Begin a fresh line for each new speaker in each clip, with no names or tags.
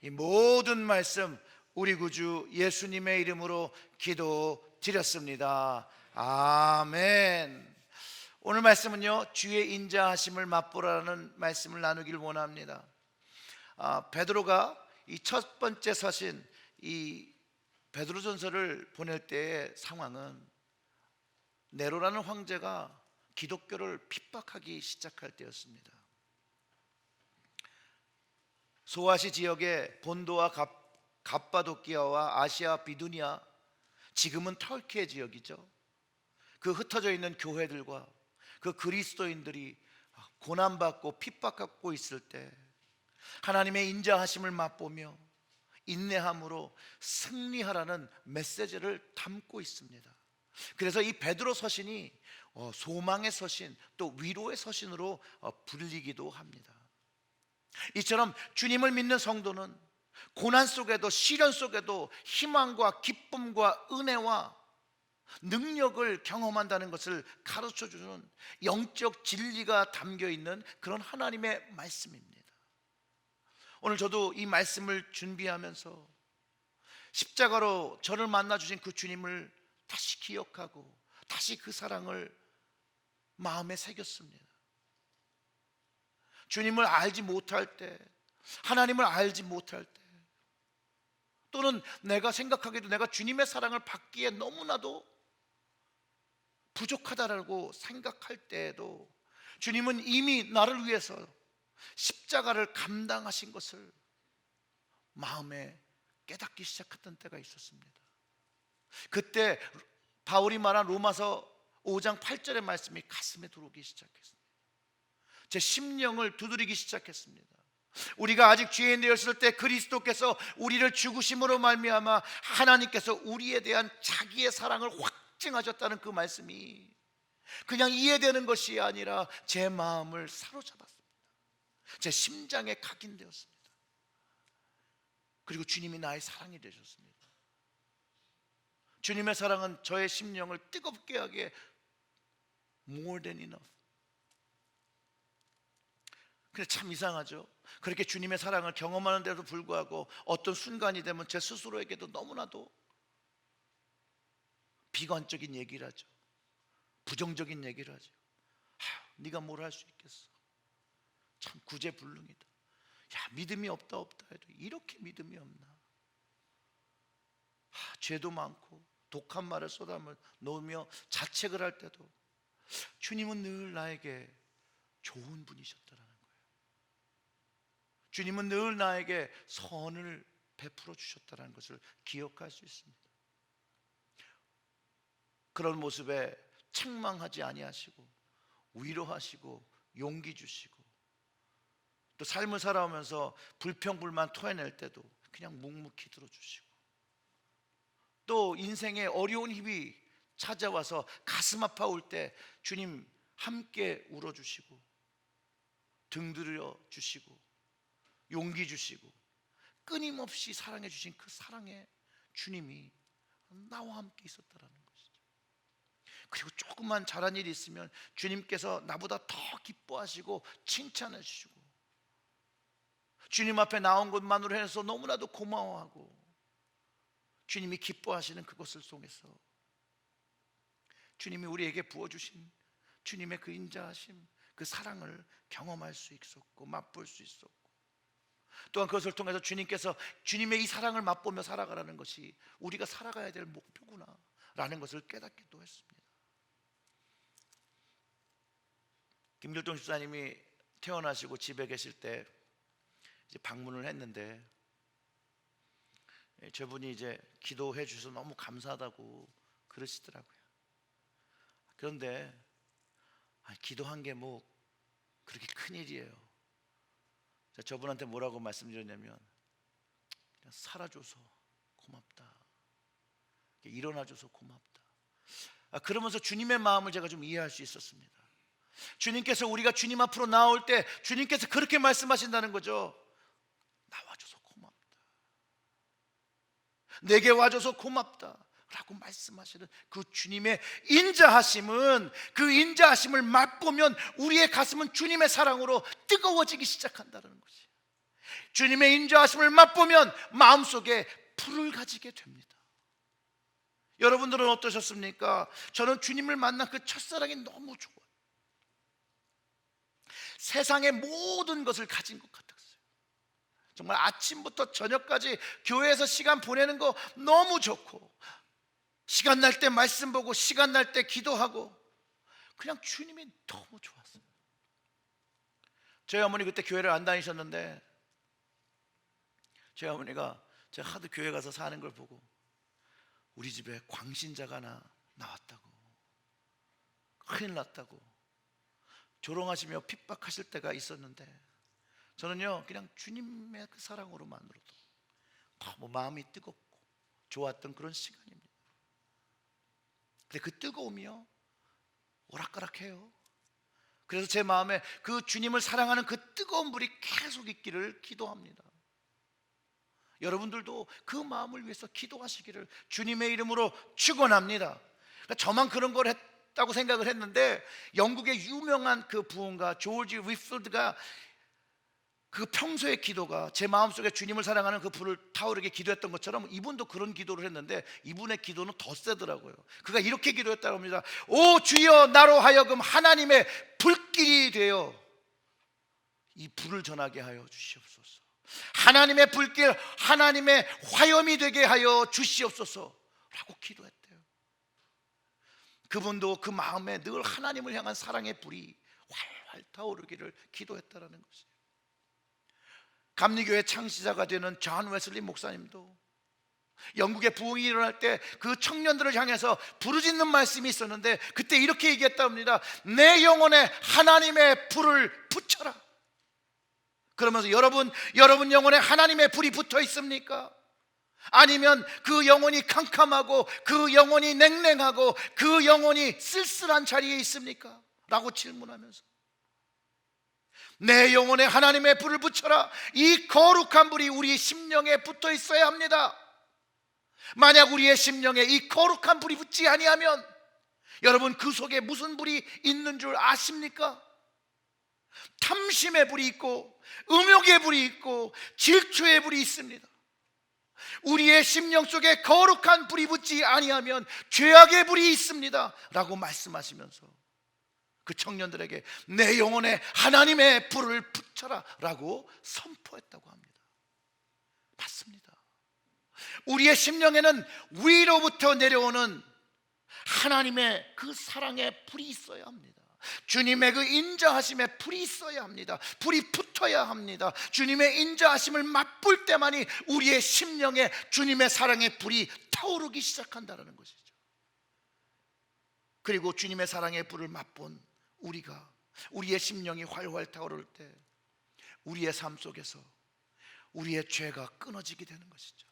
이 모든 말씀 우리 구주 예수님의 이름으로 기도드렸습니다. 아멘. 오늘 말씀은요, 주의 인자하심을 맛보라는 말씀을 나누길 원합니다. 베드로가 이 첫 번째 서신 이 베드로전서를 보낼 때의 상황은 네로라는 황제가 기독교를 핍박하기 시작할 때였습니다. 소아시 지역의 본도와 갑바도키아와 아시아 비두니아, 지금은 터키의 지역이죠. 그 흩어져 있는 교회들과 그 그리스도인들이 고난받고 핍박받고 있을 때 하나님의 인자하심을 맛보며 인내함으로 승리하라는 메시지를 담고 있습니다. 그래서 이 베드로 서신이 소망의 서신, 또 위로의 서신으로 불리기도 합니다. 이처럼 주님을 믿는 성도는 고난 속에도, 시련 속에도 희망과 기쁨과 은혜와 능력을 경험한다는 것을 가르쳐주는 영적 진리가 담겨있는 그런 하나님의 말씀입니다. 오늘 저도 이 말씀을 준비하면서 십자가로 저를 만나주신 그 주님을 다시 기억하고 다시 그 사랑을 마음에 새겼습니다. 주님을 알지 못할 때, 하나님을 알지 못할 때, 또는 내가 생각하기에도 내가 주님의 사랑을 받기에 너무나도 부족하다라고 생각할 때에도 주님은 이미 나를 위해서 십자가를 감당하신 것을 마음에 깨닫기 시작했던 때가 있었습니다. 그때 바울이 말한 로마서 5장 8절의 말씀이 가슴에 들어오기 시작했습니다. 제 심령을 두드리기 시작했습니다. 우리가 아직 죄인 되었을 때 그리스도께서 우리를 죽으심으로 말미암아 하나님께서 우리에 대한 자기의 사랑을 확증하셨다는 그 말씀이 그냥 이해되는 것이 아니라 제 마음을 사로잡았습니다. 제 심장에 각인되었습니다. 그리고 주님이 나의 사랑이 되셨습니다. 주님의 사랑은 저의 심령을 뜨겁게 하게 more than enough. 근데 참 이상하죠. 그렇게 주님의 사랑을 경험하는데도 불구하고 어떤 순간이 되면 제 스스로에게도 너무나도 비관적인 얘기를 하죠. 부정적인 얘기를 하죠. 네가 뭘 할 수 있겠어. 참 구제불능이다. 야, 믿음이 없다 해도 이렇게 믿음이 없나. 죄도 많고 독한 말을 쏟아놓으며 자책을 할 때도 주님은 늘 나에게 좋은 분이셨다라는 거예요. 주님은 늘 나에게 선을 베풀어 주셨다는 것을 기억할 수 있습니다. 그런 모습에 책망하지 아니하시고 위로하시고 용기 주시고, 또 삶을 살아오면서 불평불만 토해낼 때도 그냥 묵묵히 들어주시고, 또 인생에 어려운 힘이 찾아와서 가슴 아파올 때 주님 함께 울어주시고 등 들여 주시고 용기 주시고 끊임없이 사랑해 주신 그 사랑의 주님이 나와 함께 있었다라는 것이죠. 그리고 조금만 잘한 일이 있으면 주님께서 나보다 더 기뻐하시고 칭찬해 주시고, 주님 앞에 나온 것만으로 해서 너무나도 고마워하고, 주님이 기뻐하시는 그것을 통해서 주님이 우리에게 부어주신 주님의 그 인자하심, 그 사랑을 경험할 수 있었고 맛볼 수 있었고, 또한 그것을 통해서 주님께서 주님의 이 사랑을 맛보며 살아가라는 것이 우리가 살아가야 될 목표구나 라는 것을 깨닫기도 했습니다. 김길동 집사님이 퇴원하시고 집에 계실 때 이제 방문을 했는데, 저분이 이제 기도해 주셔서 너무 감사하다고 그러시더라고요. 그런데 기도한 게 뭐 그렇게 큰일이에요. 저분한테 뭐라고 말씀드렸냐면, 그냥 살아줘서 고맙다, 일어나줘서 고맙다. 그러면서 주님의 마음을 제가 좀 이해할 수 있었습니다. 주님께서 우리가 주님 앞으로 나올 때 주님께서 그렇게 말씀하신다는 거죠. 나와줘서 고맙다, 내게 와줘서 고맙다 라고 말씀하시는 그 주님의 인자하심은, 그 인자하심을 맛보면 우리의 가슴은 주님의 사랑으로 뜨거워지기 시작한다는 것이, 주님의 인자하심을 맛보면 마음속에 불을 가지게 됩니다. 여러분들은 어떠셨습니까? 저는 주님을 만난 그 첫사랑이 너무 좋아요. 세상의 모든 것을 가진 것 같았어요. 정말 아침부터 저녁까지 교회에서 시간 보내는 거 너무 좋고, 시간 날 때 말씀 보고 시간 날 때 기도하고, 그냥 주님이 너무 좋았어요. 저희 어머니 그때 교회를 안 다니셨는데, 저희 어머니가 제가 하도 교회 가서 사는 걸 보고 우리 집에 광신자가 하나 나왔다고, 큰일 났다고 조롱하시며 핍박하실 때가 있었는데, 저는요 그냥 주님의 그 사랑으로만으로도 너무 마음이 뜨겁고 좋았던 그런 시간입니다. 근데 그 뜨거움이요 오락가락해요. 그래서 제 마음에 그 주님을 사랑하는 그 뜨거운 불이 계속 있기를 기도합니다. 여러분들도 그 마음을 위해서 기도하시기를 주님의 이름으로 축원합니다. 그러니까 저만 그런 걸 했다고 생각을 했는데, 영국의 유명한 그 부흥가 조지 위필드가 그 평소의 기도가 제 마음속에 주님을 사랑하는 그 불을 타오르게 기도했던 것처럼 이분도 그런 기도를 했는데, 이분의 기도는 더 세더라고요. 그가 이렇게 기도했다고 합니다. 오 주여, 나로 하여금 하나님의 불길이 되어 이 불을 전하게 하여 주시옵소서. 하나님의 불길, 하나님의 화염이 되게 하여 주시옵소서 라고 기도했대요. 그분도 그 마음에 늘 하나님을 향한 사랑의 불이 활활 타오르기를 기도했다라는 것이에요. 감리교회 창시자가 되는 존 웨슬리 목사님도 영국의 부흥이 일어날 때 그 청년들을 향해서 부르짖는 말씀이 있었는데, 그때 이렇게 얘기했다 합니다. 내 영혼에 하나님의 불을 붙여라. 그러면서 여러분 영혼에 하나님의 불이 붙어 있습니까? 아니면 그 영혼이 캄캄하고 그 영혼이 냉랭하고 그 영혼이 쓸쓸한 자리에 있습니까? 라고 질문하면서, 내 영혼에 하나님의 불을 붙여라. 이 거룩한 불이 우리 심령에 붙어 있어야 합니다. 만약 우리의 심령에 이 거룩한 불이 붙지 아니하면, 여러분 그 속에 무슨 불이 있는 줄 아십니까? 탐심의 불이 있고 음욕의 불이 있고 질투의 불이 있습니다. 우리의 심령 속에 거룩한 불이 붙지 아니하면 죄악의 불이 있습니다 라고 말씀하시면서 그 청년들에게 내 영혼에 하나님의 불을 붙여라 라고 선포했다고 합니다. 맞습니다. 우리의 심령에는 위로부터 내려오는 하나님의 그 사랑의 불이 있어야 합니다. 주님의 그 인자하심의 불이 있어야 합니다. 불이 붙어야 합니다. 주님의 인자하심을 맛볼 때만이 우리의 심령에 주님의 사랑의 불이 타오르기 시작한다는 것이죠. 그리고 주님의 사랑의 불을 맛본 우리가, 우리의 심령이 활활 타오를 때 우리의 삶 속에서 우리의 죄가 끊어지게 되는 것이죠.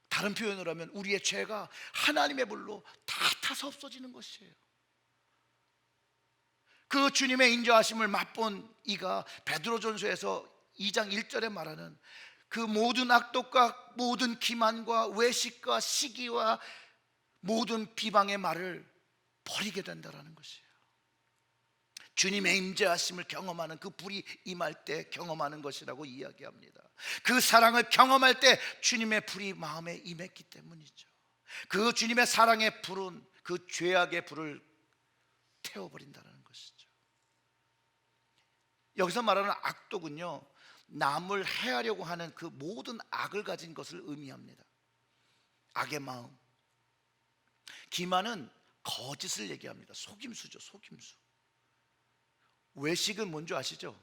다른 표현을 하면 우리의 죄가 하나님의 불로 다 타서 없어지는 것이에요. 그 주님의 인자하심을 맛본 이가 베드로전서에서 2장 1절에 말하는 그 모든 악독과 모든 기만과 외식과 시기와 모든 비방의 말을 버리게 된다는 것이에요. 주님의 임재하심을 경험하는 그 불이 임할 때 경험하는 것이라고 이야기합니다. 그 사랑을 경험할 때 주님의 불이 마음에 임했기 때문이죠. 그 주님의 사랑의 불은 그 죄악의 불을 태워버린다는 것이죠. 여기서 말하는 악독은요, 남을 해하려고 하는 그 모든 악을 가진 것을 의미합니다. 악의 마음. 기만은 거짓을 얘기합니다. 속임수죠, 속임수. 외식은 뭔지 아시죠?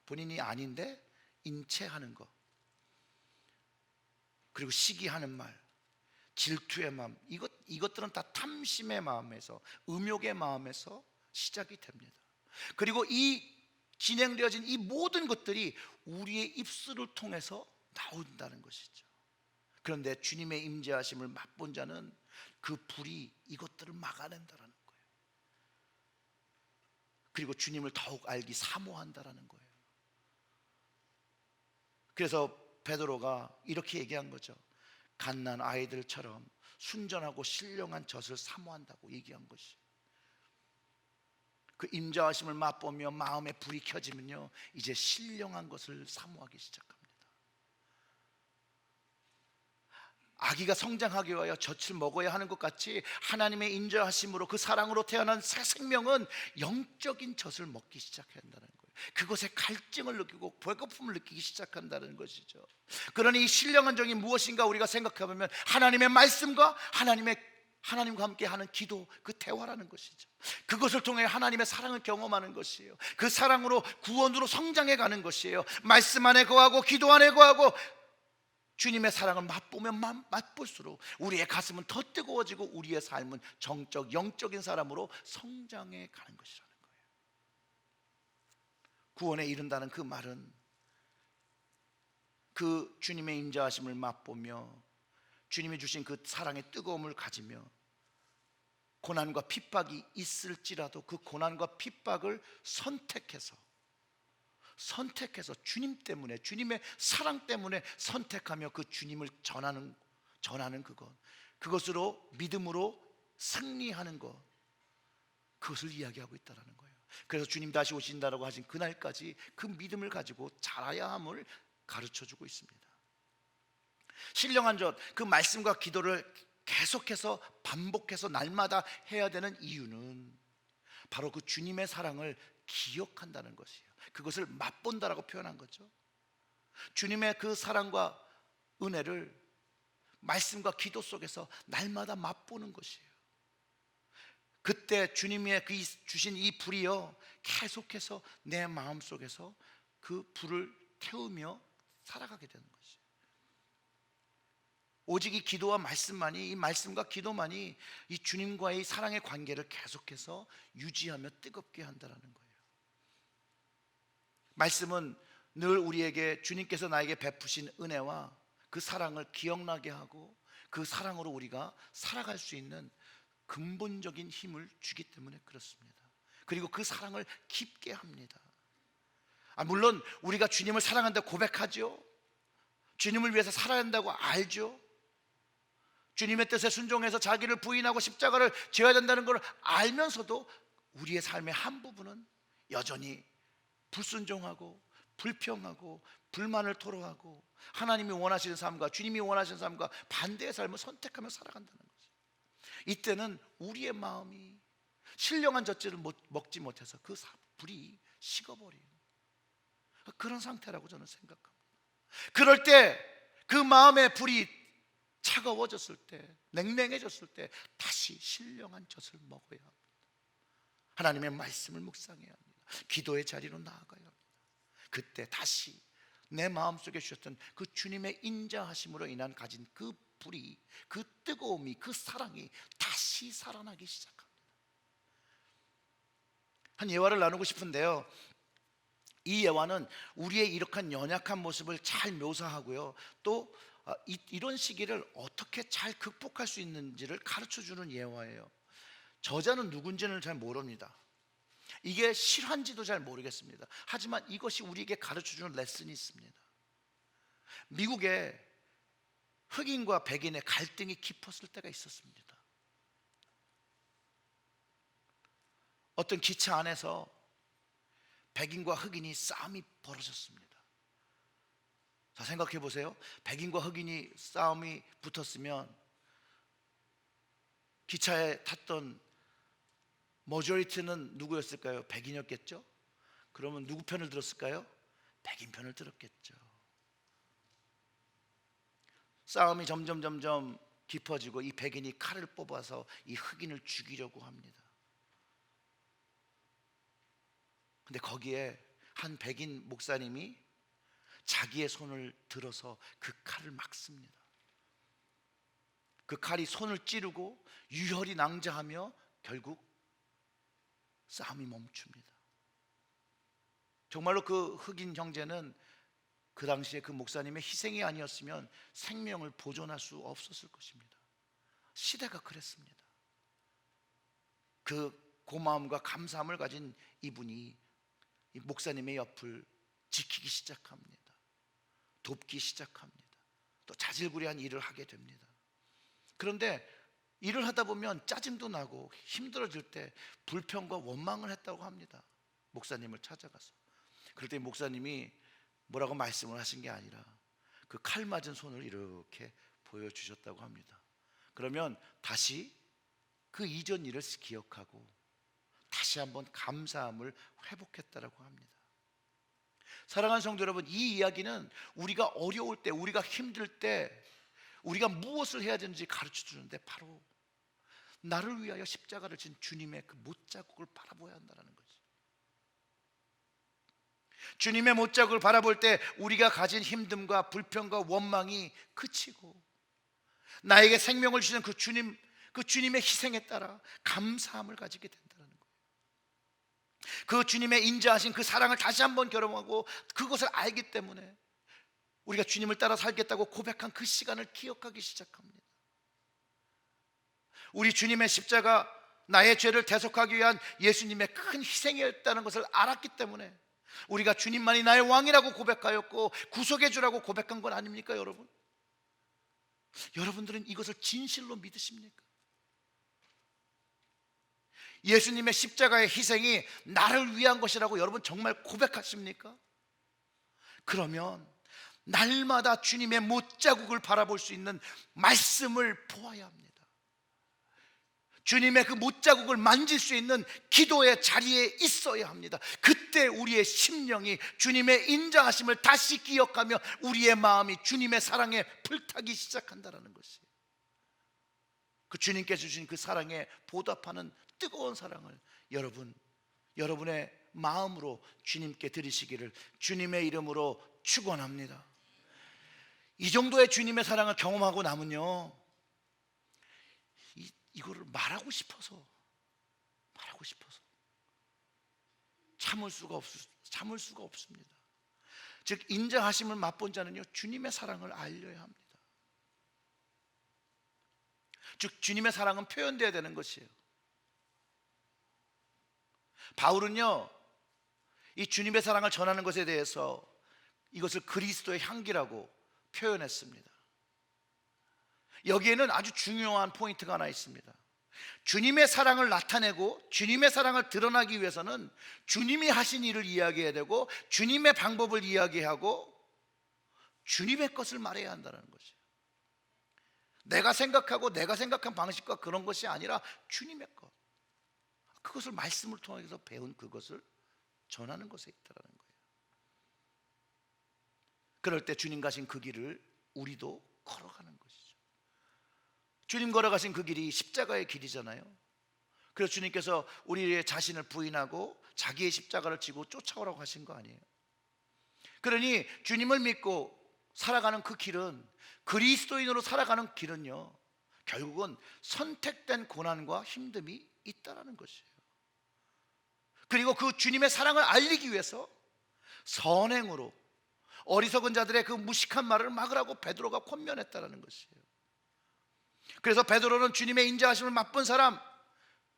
본인이 아닌데 인체하는 것. 그리고 시기하는 말, 질투의 마음, 이것들은 다 탐심의 마음에서, 음욕의 마음에서 시작이 됩니다. 그리고 이 진행되어진 이 모든 것들이 우리의 입술을 통해서 나온다는 것이죠. 그런데 주님의 임재하심을 맛본 자는 그 불이 이것들을 막아낸다는 거예요. 그리고 주님을 더욱 알기 사모한다라는 거예요. 그래서 베드로가 이렇게 얘기한 거죠. 갓난 아이들처럼 순전하고 신령한 젖을 사모한다고 얘기한 것이. 그 임자하심을 맛보며 마음에 불이 켜지면요, 이제 신령한 것을 사모하기 시작합니다. 아기가 성장하기 위하여 젖을 먹어야 하는 것 같이 하나님의 인자하심으로 그 사랑으로 태어난 새 생명은 영적인 젖을 먹기 시작해야 한다는 거예요. 그것에 갈증을 느끼고 배고픔을 느끼기 시작한다는 것이죠. 그러니 이 신령한 정이 무엇인가 우리가 생각해보면 하나님의 말씀과 하나님과 함께 하는 기도, 그 대화라는 것이죠. 그것을 통해 하나님의 사랑을 경험하는 것이에요. 그 사랑으로 구원으로 성장해 가는 것이에요. 말씀 안에 거하고 기도 안에 거하고 주님의 사랑을 맛보면 맛볼수록 우리의 가슴은 더 뜨거워지고 우리의 삶은 정적, 영적인 사람으로 성장해 가는 것이라는 거예요. 구원에 이른다는 그 말은 그 주님의 인자하심을 맛보며 주님이 주신 그 사랑의 뜨거움을 가지며 고난과 핍박이 있을지라도 그 고난과 핍박을 선택해서 주님 때문에, 주님의 사랑 때문에 선택하며 그 주님을 전하는 그것으로 믿음으로 승리하는 것, 그것을 이야기하고 있다는 거예요. 그래서 주님 다시 오신다라고 하신 그날까지 그 믿음을 가지고 자라야 함을 가르쳐주고 있습니다. 신령한 것, 그 말씀과 기도를 계속해서 반복해서 날마다 해야 되는 이유는 바로 그 주님의 사랑을 기억한다는 것이에요. 그것을 맛본다라고 표현한 거죠. 주님의 그 사랑과 은혜를 말씀과 기도 속에서 날마다 맛보는 것이에요. 그때 주님의 그 주신 이 불이요, 계속해서 내 마음속에서 그 불을 태우며 살아가게 되는 것이에요. 오직 이 기도와 말씀만이, 이 말씀과 기도만이 이 주님과의 사랑의 관계를 계속해서 유지하며 뜨겁게 한다는 거예요. 말씀은 늘 우리에게 주님께서 나에게 베푸신 은혜와 그 사랑을 기억나게 하고 그 사랑으로 우리가 살아갈 수 있는 근본적인 힘을 주기 때문에 그렇습니다. 그리고 그 사랑을 깊게 합니다. 물론 우리가 주님을 사랑한다고 고백하죠. 주님을 위해서 살아야 한다고 알죠. 주님의 뜻에 순종해서 자기를 부인하고 십자가를 져야 된다는 걸 알면서도 우리의 삶의 한 부분은 여전히 불순종하고 불평하고 불만을 토로하고 하나님이 원하시는 삶과 주님이 원하시는 삶과 반대의 삶을 선택하며 살아간다는 거죠. 이때는 우리의 마음이 신령한 젖질을 먹지 못해서 그 불이 식어버린 그런 상태라고 저는 생각합니다. 그럴 때 그 마음의 불이 차가워졌을 때, 냉랭해졌을 때 다시 신령한 젖을 먹어야 합니다. 하나님의 말씀을 묵상해야 합니다. 기도의 자리로 나아가야 합니다. 그때 다시 내 마음속에 주셨던 그 주님의 인자하심으로 인한 가진 그 불이, 그 뜨거움이, 그 사랑이 다시 살아나기 시작합니다. 한 예화를 나누고 싶은데요, 이 예화는 우리의 이렇게 연약한 모습을 잘 묘사하고요, 또 이런 시기를 어떻게 잘 극복할 수 있는지를 가르쳐주는 예화예요. 저자는 누군지는 잘 모릅니다. 이게 실화인지도 잘 모르겠습니다. 하지만 이것이 우리에게 가르쳐주는 레슨이 있습니다. 미국에 흑인과 백인의 갈등이 깊었을 때가 있었습니다. 어떤 기차 안에서 백인과 흑인이 싸움이 벌어졌습니다. 자, 생각해 보세요. 백인과 흑인이 싸움이 붙었으면 기차에 탔던 머저리티는 누구였을까요? 백인이었겠죠? 그러면 누구 편을 들었을까요? 백인 편을 들었겠죠. 싸움이 점점 깊어지고 이 백인이 칼을 뽑아서 이 흑인을 죽이려고 합니다. 근데 거기에 한 백인 목사님이 자기의 손을 들어서 그 칼을 막습니다. 그 칼이 손을 찌르고 유혈이 낭자하며 결국 싸움이 멈춥니다. 정말로 그 흑인 형제는 그 당시에 그 목사님의 희생이 아니었으면 생명을 보존할 수 없었을 것입니다. 시대가 그랬습니다. 그 고마움과 감사함을 가진 이분이 이 목사님의 옆을 지키기 시작합니다. 돕기 시작합니다. 또 자질구레한 일을 하게 됩니다. 그런데 일을 하다 보면 짜증도 나고 힘들어질 때 불평과 원망을 했다고 합니다. 목사님을 찾아가서. 그럴 때 목사님이 뭐라고 말씀을 하신 게 아니라 그 칼 맞은 손을 이렇게 보여주셨다고 합니다. 그러면 다시 그 이전 일을 기억하고 다시 한번 감사함을 회복했다라고 합니다. 사랑하는 성도 여러분, 이 이야기는 우리가 어려울 때, 우리가 힘들 때 우리가 무엇을 해야 되는지 가르쳐 주는데, 바로 나를 위하여 십자가를 진 주님의 그 못자국을 바라봐야 한다는 거지. 주님의 못자국을 바라볼 때 우리가 가진 힘듦과 불평과 원망이 그치고 나에게 생명을 주신 그 주님의 희생에 따라 감사함을 가지게 된다는 거예요. 그 주님의 인자하신 그 사랑을 다시 한번 경험하고 그것을 알기 때문에 우리가 주님을 따라 살겠다고 고백한 그 시간을 기억하기 시작합니다. 우리 주님의 십자가, 나의 죄를 대속하기 위한 예수님의 큰 희생이었다는 것을 알았기 때문에 우리가 주님만이 나의 왕이라고 고백하였고 구속해 주라고 고백한 건 아닙니까, 여러분? 여러분들은 이것을 진실로 믿으십니까? 예수님의 십자가의 희생이 나를 위한 것이라고 여러분 정말 고백하십니까? 그러면 날마다 주님의 못자국을 바라볼 수 있는 말씀을 보아야 합니다. 주님의 그 못자국을 만질 수 있는 기도의 자리에 있어야 합니다. 그때 우리의 심령이 주님의 인자하심을 다시 기억하며 우리의 마음이 주님의 사랑에 불타기 시작한다는 것이에요. 그 주님께서 주신 그 사랑에 보답하는 뜨거운 사랑을 여러분의 마음으로 주님께 드리시기를 주님의 이름으로 축원합니다. 이 정도의 주님의 사랑을 경험하고 나면요, 이거를 말하고 싶어서 참을 수가 없습니다. 즉 인자하심을 맛본 자는요, 주님의 사랑을 알려야 합니다. 즉 주님의 사랑은 표현되어야 되는 것이에요. 바울은요, 이 주님의 사랑을 전하는 것에 대해서 이것을 그리스도의 향기라고 표현했습니다. 여기에는 아주 중요한 포인트가 하나 있습니다. 주님의 사랑을 나타내고 주님의 사랑을 드러나기 위해서는 주님이 하신 일을 이야기해야 되고 주님의 방법을 이야기하고 주님의 것을 말해야 한다는 것이에요. 내가 생각한 방식과 그런 것이 아니라 주님의 것, 그것을 말씀을 통해서 배운 그것을 전하는 것에 있다는 거예요. 그럴 때 주님 가신 그 길을 우리도 걸어가는 것이죠. 주님 걸어가신 그 길이 십자가의 길이잖아요. 그래서 주님께서 우리의 자신을 부인하고 자기의 십자가를 지고 쫓아오라고 하신 거 아니에요. 그러니 주님을 믿고 살아가는 그 길은, 그리스도인으로 살아가는 길은요, 결국은 선택된 고난과 힘듦이 있다라는 것이에요. 그리고 그 주님의 사랑을 알리기 위해서 선행으로 어리석은 자들의 그 무식한 말을 막으라고 베드로가 권면했다라는 것이에요. 그래서 베드로는 주님의 인자하심을 맛본 사람,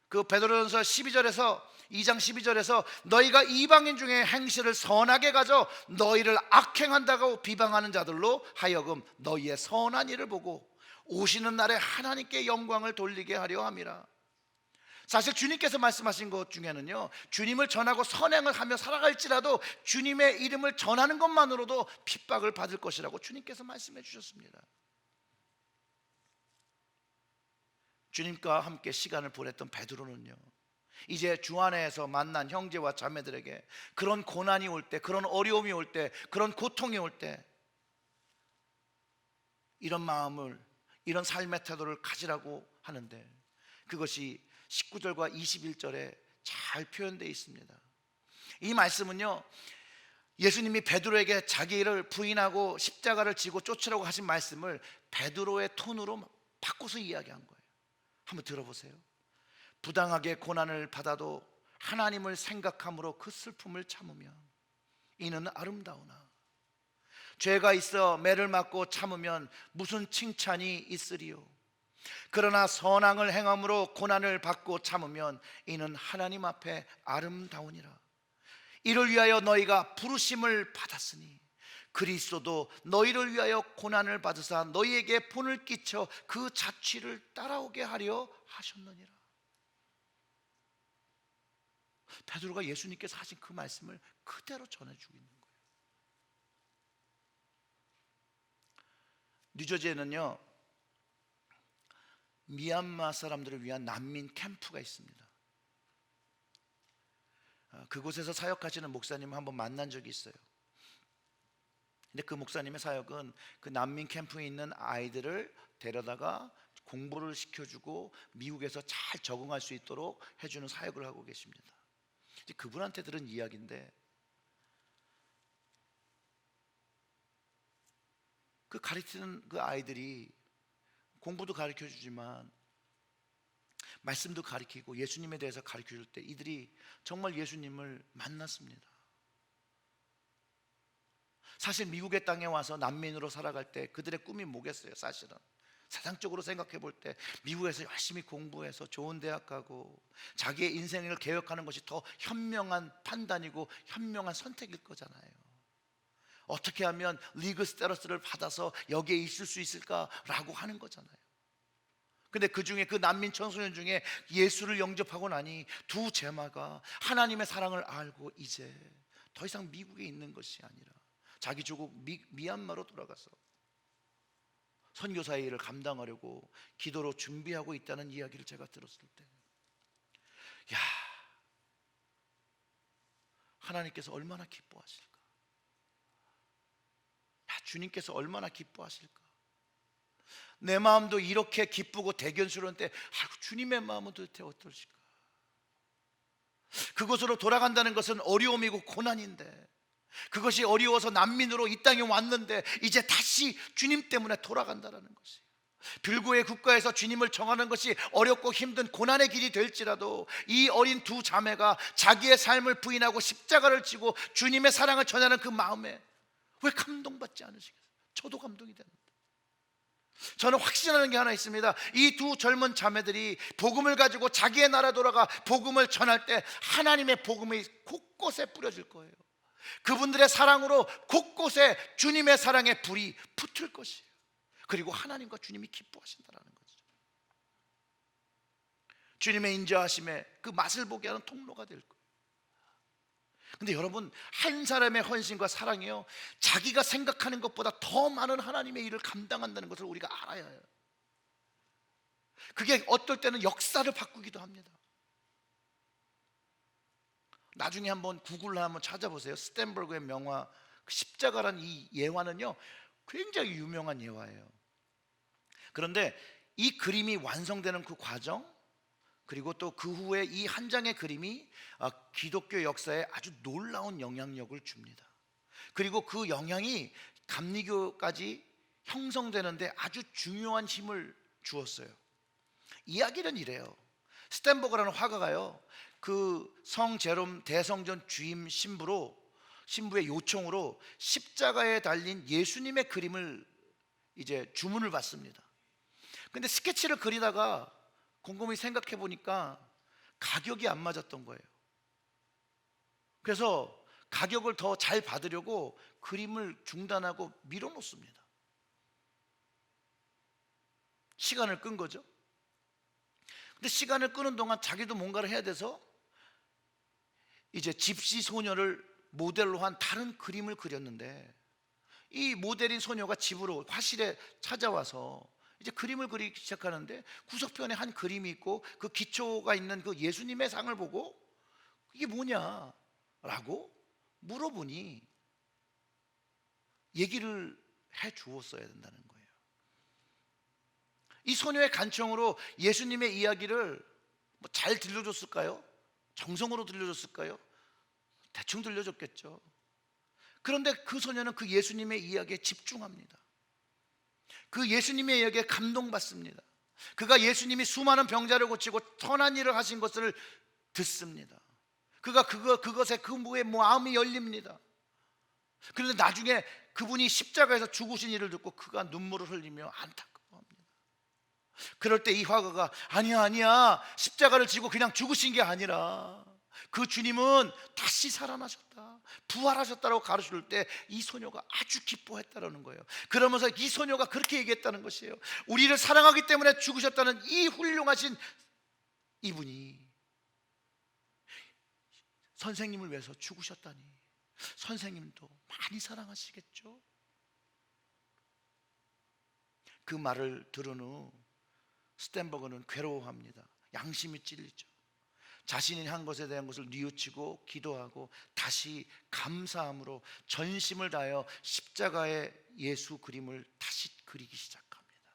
그 베드로전서 2장 12절에서 너희가 이방인 중에 행실을 선하게 가져 너희를 악행한다고 비방하는 자들로 하여금 너희의 선한 일을 보고 오시는 날에 하나님께 영광을 돌리게 하려 함이라. 사실 주님께서 말씀하신 것 중에는요, 주님을 전하고 선행을 하며 살아갈지라도 주님의 이름을 전하는 것만으로도 핍박을 받을 것이라고 주님께서 말씀해 주셨습니다. 주님과 함께 시간을 보냈던 베드로는요, 이제 주 안에서 만난 형제와 자매들에게 그런 고난이 올 때, 그런 어려움이 올 때, 그런 고통이 올 때 이런 마음을, 이런 삶의 태도를 가지라고 하는데, 그것이 19절과 21절에 잘 표현되어 있습니다. 이 말씀은요, 예수님이 베드로에게 자기를 부인하고 십자가를 지고 쫓으라고 하신 말씀을 베드로의 톤으로 바꿔서 이야기한 거예요. 한번 들어보세요. 부당하게 고난을 받아도 하나님을 생각함으로 그 슬픔을 참으면 이는 아름다우나 죄가 있어 매를 맞고 참으면 무슨 칭찬이 있으리요. 그러나 선앙을 행함으로 고난을 받고 참으면 이는 하나님 앞에 아름다우니라. 이를 위하여 너희가 부르심을 받았으니 그리스도도 너희를 위하여 고난을 받으사 너희에게 본을 끼쳐 그 자취를 따라오게 하려 하셨느니라. 베드로가 예수님께서 하신 그 말씀을 그대로 전해주고 있는 거예요. 뉴저지에는요, 미얀마 사람들을 위한 난민 캠프가 있습니다. 그곳에서 사역하시는 목사님을 한번 만난 적이 있어요. 근데 그 목사님의 사역은 그 난민 캠프에 있는 아이들을 데려다가 공부를 시켜주고 미국에서 잘 적응할 수 있도록 해주는 사역을 하고 계십니다. 이제 그분한테 들은 이야기인데, 그 가르치는 그 아이들이 공부도 가르쳐 주지만 말씀도 가르치고 예수님에 대해서 가르쳐 줄 때 이들이 정말 예수님을 만났습니다. 사실 미국의 땅에 와서 난민으로 살아갈 때 그들의 꿈이 뭐겠어요? 사실은 세상적으로 생각해 볼 때 미국에서 열심히 공부해서 좋은 대학 가고 자기의 인생을 개혁하는 것이 더 현명한 판단이고 현명한 선택일 거잖아요. 어떻게 하면 리그 스테러스를 받아서 여기에 있을 수 있을까라고 하는 거잖아요. 근데 그 중에 그 난민 청소년 중에 예수를 영접하고 나니 두 제마가 하나님의 사랑을 알고 이제 더 이상 미국에 있는 것이 아니라 자기 조국 미얀마로 돌아가서 선교사 일을 감당하려고 기도로 준비하고 있다는 이야기를 제가 들었을 때, 야, 하나님께서 얼마나 기뻐하실까? 야, 주님께서 얼마나 기뻐하실까? 내 마음도 이렇게 기쁘고 대견스러운데, 아이고, 주님의 마음은 도대체 어떠실까? 그곳으로 돌아간다는 것은 어려움이고 고난인데, 그것이 어려워서 난민으로 이 땅에 왔는데 이제 다시 주님 때문에 돌아간다는 것이, 불구의 국가에서 주님을 정하는 것이 어렵고 힘든 고난의 길이 될지라도 이 어린 두 자매가 자기의 삶을 부인하고 십자가를 지고 주님의 사랑을 전하는 그 마음에 왜 감동받지 않으시겠어요? 저도 감동이 됩니다. 저는 확신하는 게 하나 있습니다. 이 두 젊은 자매들이 복음을 가지고 자기의 나라 돌아가 복음을 전할 때 하나님의 복음이 곳곳에 뿌려질 거예요. 그분들의 사랑으로 곳곳에 주님의 사랑의 불이 붙을 것이에요. 그리고 하나님과 주님이 기뻐하신다는 거죠. 주님의 인자하심에 그 맛을 보게 하는 통로가 될 거예요. 근데 여러분, 한 사람의 헌신과 사랑이요, 자기가 생각하는 것보다 더 많은 하나님의 일을 감당한다는 것을 우리가 알아야 해요. 그게 어떨 때는 역사를 바꾸기도 합니다. 나중에 한번 구글로 한번 찾아보세요. 스탠버그의 명화 십자가란 이 예화는요, 굉장히 유명한 예화예요. 그런데 이 그림이 완성되는 그 과정, 그리고 또 그 후에 이 한 장의 그림이 기독교 역사에 아주 놀라운 영향력을 줍니다. 그리고 그 영향이 감리교까지 형성되는데 아주 중요한 힘을 주었어요. 이야기는 이래요. 스탠버그라는 화가가요, 그 성 제롬 대성전 주임 신부의 요청으로 십자가에 달린 예수님의 그림을 이제 주문을 받습니다. 근데 스케치를 그리다가 곰곰이 생각해 보니까 가격이 안 맞았던 거예요. 그래서 가격을 더 잘 받으려고 그림을 중단하고 밀어놓습니다. 시간을 끈 거죠. 근데 시간을 끄는 동안 자기도 뭔가를 해야 돼서 이제 집시 소녀를 모델로 한 다른 그림을 그렸는데, 이 모델인 소녀가 집으로 화실에 찾아와서 이제 그림을 그리기 시작하는데 구석편에 한 그림이 있고 그 기초가 있는 그 예수님의 상을 보고 이게 뭐냐라고 물어보니 얘기를 해 주었어야 된다는 거예요. 이 소녀의 간청으로 예수님의 이야기를 뭐 잘 들려줬을까요? 정성으로 들려줬을까요? 대충 들려줬겠죠. 그런데 그 소녀는 그 예수님의 이야기에 집중합니다. 그 예수님의 이야기에 감동받습니다. 그가 예수님이 수많은 병자를 고치고 선한 일을 하신 것을 듣습니다. 그가 그것에 그 마음이 열립니다. 그런데 나중에 그분이 십자가에서 죽으신 일을 듣고 그가 눈물을 흘리며 안타까워합니다. 그럴 때 이 화가가 아니야 십자가를 지고 그냥 죽으신 게 아니라 그 주님은 다시 살아나셨다, 부활하셨다라고 가르칠 때 이 소녀가 아주 기뻐했다라는 거예요. 그러면서 이 소녀가 그렇게 얘기했다는 것이에요. 우리를 사랑하기 때문에 죽으셨다는 이 훌륭하신 이분이 선생님을 위해서 죽으셨다니, 선생님도 많이 사랑하시겠죠? 그 말을 들은 후 스텐버그는 괴로워합니다. 양심이 찔리죠. 자신이 한 것에 대한 것을 뉘우치고 기도하고 다시 감사함으로 전심을 다하여 십자가의 예수 그림을 다시 그리기 시작합니다.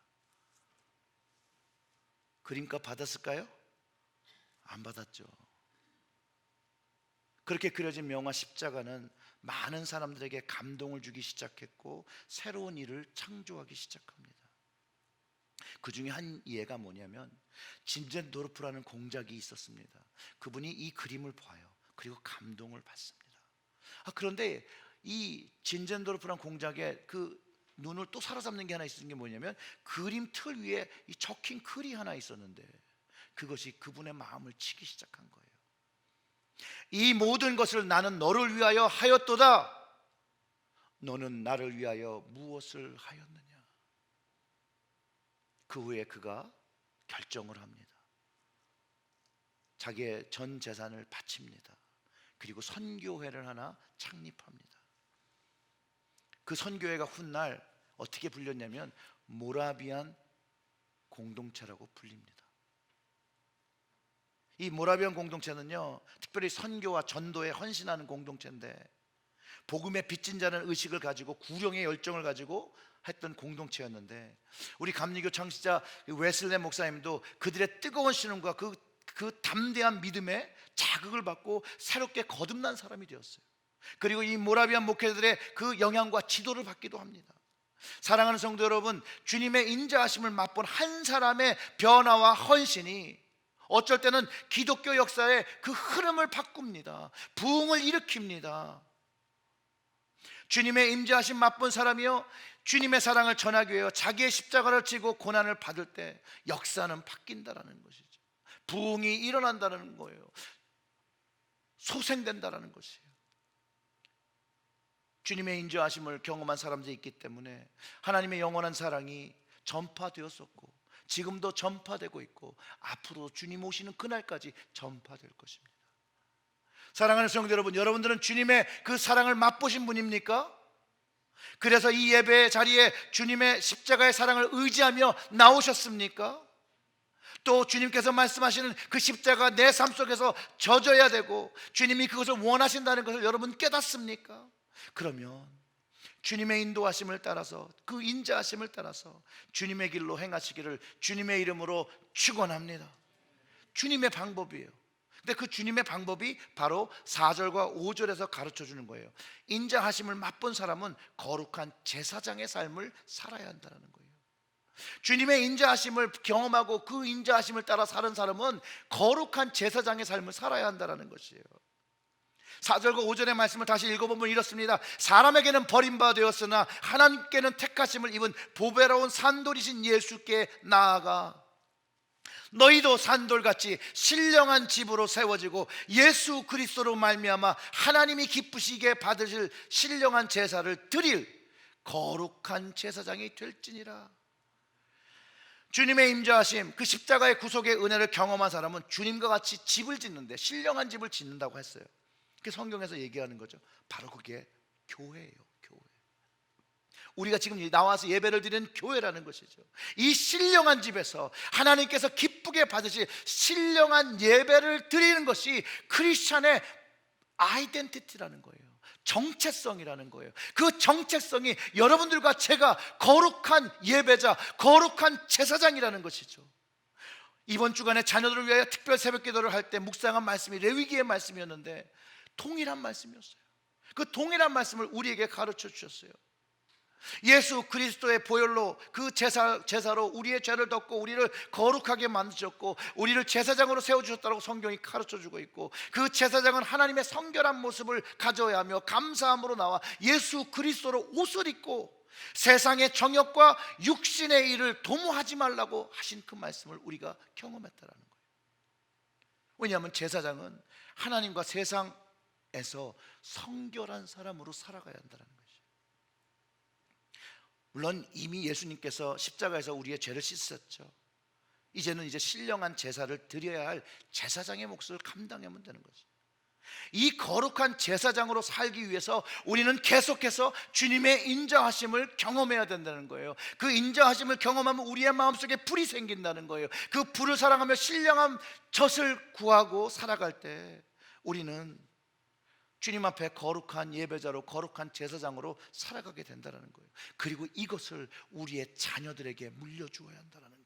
그림값 받았을까요? 안 받았죠. 그렇게 그려진 명화 십자가는 많은 사람들에게 감동을 주기 시작했고 새로운 일을 창조하기 시작합니다. 그 중에 한 예가 뭐냐면 진젠도르프라는 공작이 있었습니다. 그분이 이 그림을 봐요. 그리고 감동을 받습니다. 그런데 이 진젠도르프라는 공작의 그 눈을 또 사로잡는 게 하나 있었던 게 뭐냐면 그림 틀 위에 이 적힌 글이 하나 있었는데 그것이 그분의 마음을 치기 시작한 거예요. 이 모든 것을 나는 너를 위하여 하였도다. 너는 나를 위하여 무엇을 하였느냐. 그 후에 그가 결정을 합니다. 자기의 전 재산을 바칩니다. 그리고 선교회를 하나 창립합니다. 그 선교회가 훗날 어떻게 불렸냐면 모라비안 공동체라고 불립니다. 이 모라비안 공동체는요, 특별히 선교와 전도에 헌신하는 공동체인데 복음의 빚진 자는 의식을 가지고 구령의 열정을 가지고 했던 공동체였는데 우리 감리교 창시자 웨슬레 목사님도 그들의 뜨거운 신앙과 그 담대한 믿음에 자극을 받고 새롭게 거듭난 사람이 되었어요. 그리고 이 모라비안 목회자들의 그 영향과 지도를 받기도 합니다. 사랑하는 성도 여러분, 주님의 인자하심을 맛본 한 사람의 변화와 헌신이 어쩔 때는 기독교 역사의 그 흐름을 바꿉니다. 부흥을 일으킵니다. 주님의 임재하심 맛본 사람이요, 주님의 사랑을 전하기 위해 자기의 십자가를 지고 고난을 받을 때 역사는 바뀐다라는 것이죠. 부흥이 일어난다는 거예요. 소생된다라는 것이에요. 주님의 인자하심을 경험한 사람들이 있기 때문에 하나님의 영원한 사랑이 전파되었었고 지금도 전파되고 있고 앞으로 주님 오시는 그날까지 전파될 것입니다. 사랑하는 성도 여러분, 여러분들은 주님의 그 사랑을 맛보신 분입니까? 그래서 이 예배 자리에 주님의 십자가의 사랑을 의지하며 나오셨습니까? 또 주님께서 말씀하시는 그 십자가 내 삶 속에서 젖어야 되고 주님이 그것을 원하신다는 것을 여러분 깨닫습니까? 그러면 주님의 인도하심을 따라서 그 인자하심을 따라서 주님의 길로 행하시기를 주님의 이름으로 축원합니다. 주님의 방법이에요. 근데 그 주님의 방법이 바로 4절과 5절에서 가르쳐 주는 거예요. 인자하심을 맛본 사람은 거룩한 제사장의 삶을 살아야 한다는 거예요. 주님의 인자하심을 경험하고 그 인자하심을 따라 사는 사람은 거룩한 제사장의 삶을 살아야 한다는 것이에요. 4절과 5절의 말씀을 다시 읽어보면 이렇습니다. 사람에게는 버림받아 되었으나 하나님께는 택하심을 입은 보배로운 산돌이신 예수께 나아가 너희도 산돌같이 신령한 집으로 세워지고 예수 그리스도로 말미암아 하나님이 기쁘시게 받으실 신령한 제사를 드릴 거룩한 제사장이 될지니라. 주님의 임재하심, 그 십자가의 구속의 은혜를 경험한 사람은 주님과 같이 집을 짓는데 신령한 집을 짓는다고 했어요. 그 성경에서 얘기하는 거죠. 바로 그게 교회예요. 교회. 우리가 지금 나와서 예배를 드리는 교회라는 것이죠. 이 신령한 집에서 하나님께서 기쁘게 받으실 신령한 예배를 드리는 것이 크리스찬의 아이덴티티라는 거예요. 정체성이라는 거예요. 그 정체성이 여러분들과 제가 거룩한 예배자, 거룩한 제사장이라는 것이죠. 이번 주간에 자녀들을 위하여 특별 새벽 기도를 할 때 묵상한 말씀이 레위기의 말씀이었는데 동일한 말씀이었어요. 그 동일한 말씀을 우리에게 가르쳐 주셨어요. 예수 그리스도의 보혈로 그 제사로 우리의 죄를 덮고 우리를 거룩하게 만드셨고 우리를 제사장으로 세워주셨다고 성경이 가르쳐주고 있고 그 제사장은 하나님의 성결한 모습을 가져야 하며 감사함으로 나와 예수 그리스도로 옷을 입고 세상의 정욕과 육신의 일을 도모하지 말라고 하신 그 말씀을 우리가 경험했다라는 거예요. 왜냐하면 제사장은 하나님과 세상에서 성결한 사람으로 살아가야 한다는 것이죠. 물론 이미 예수님께서 십자가에서 우리의 죄를 씻으셨죠. 이제는 신령한 제사를 드려야 할 제사장의 몫을 감당하면 되는 거죠. 이 거룩한 제사장으로 살기 위해서 우리는 계속해서 주님의 인자하심을 경험해야 된다는 거예요. 그 인자하심을 경험하면 우리의 마음속에 불이 생긴다는 거예요. 그 불을 사랑하며 신령한 젖을 구하고 살아갈 때 우리는 주님 앞에 거룩한 예배자로, 거룩한 제사장으로 살아가게 된다는 거예요. 그리고 이것을 우리의 자녀들에게 물려주어야 한다는 거예요.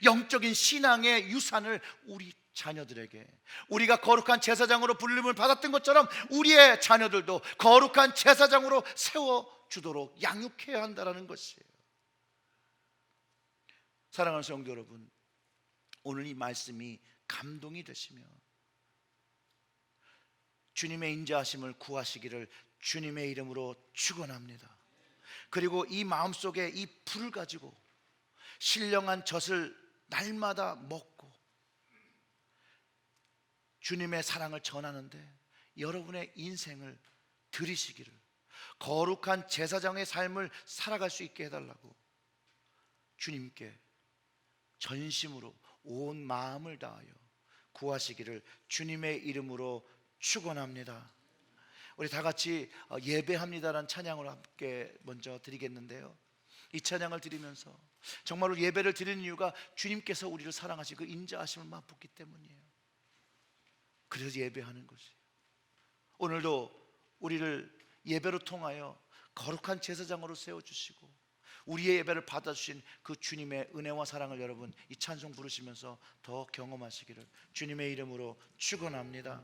영적인 신앙의 유산을 우리 자녀들에게, 우리가 거룩한 제사장으로 불림을 받았던 것처럼 우리의 자녀들도 거룩한 제사장으로 세워주도록 양육해야 한다는 것이에요. 사랑하는 성도 여러분, 오늘 이 말씀이 감동이 되시며 주님의 인자하심을 구하시기를 주님의 이름으로 축원합니다. 그리고 이 마음속에 이 불을 가지고 신령한 젖을 날마다 먹고 주님의 사랑을 전하는데 여러분의 인생을 드리시기를, 거룩한 제사장의 삶을 살아갈 수 있게 해달라고 주님께 전심으로 온 마음을 다하여 구하시기를 주님의 이름으로 축원합니다. 우리 다 같이 예배합니다라는 찬양을 함께 먼저 드리겠는데요, 이 찬양을 드리면서 정말로 예배를 드리는 이유가 주님께서 우리를 사랑하시고 그 인자하심을 맛보기 때문이에요. 그래서 예배하는 것이에요. 오늘도 우리를 예배로 통하여 거룩한 제사장으로 세워주시고 우리의 예배를 받아주신 그 주님의 은혜와 사랑을 여러분 이 찬송 부르시면서 더 경험하시기를 주님의 이름으로 축원합니다.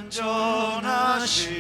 완전하신